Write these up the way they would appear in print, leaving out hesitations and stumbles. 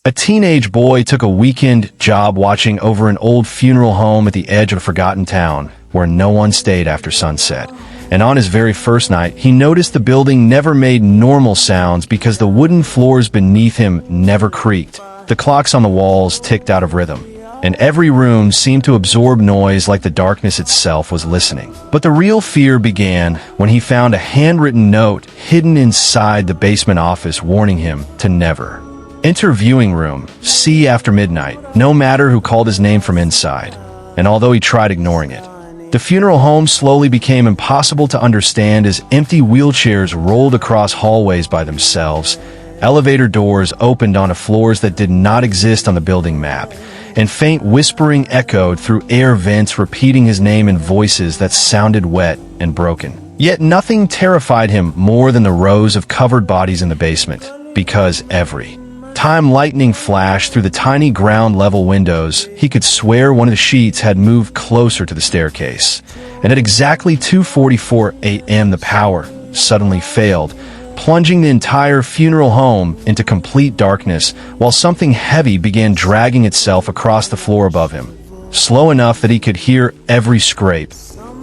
A teenage boy took a weekend job watching over an old funeral home at the edge of a forgotten town where no one stayed after sunset. And on his very first night, he noticed the building never made normal sounds because the wooden floors beneath him never creaked. The clocks on the walls ticked out of rhythm, and every room seemed to absorb noise like the darkness itself was listening. But the real fear began when he found a handwritten note hidden inside the basement office warning him to never enter viewing room C after midnight, no matter who called his name from inside. And although he tried ignoring it, the funeral home slowly became impossible to understand as empty wheelchairs rolled across hallways by themselves, elevator doors opened onto floors that did not exist on the building map, and faint whispering echoed through air vents repeating his name in voices that sounded wet and broken. Yet nothing terrified him more than the rows of covered bodies in the basement, because every time lightning flashed through the tiny ground-level windows, he could swear one of the sheets had moved closer to the staircase. And at exactly 2:44 a.m. the power suddenly failed, plunging the entire funeral home into complete darkness while something heavy began dragging itself across the floor above him, slow enough that he could hear every scrape,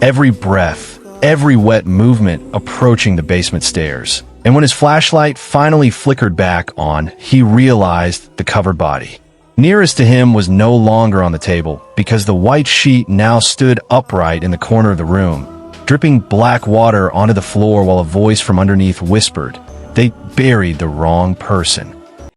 every breath, every wet movement approaching the basement stairs. And when his flashlight finally flickered back on, he realized the covered body nearest to him was no longer on the table because the white sheet now stood upright in the corner of the room, dripping black water onto the floor while a voice from underneath whispered, "They buried the wrong person."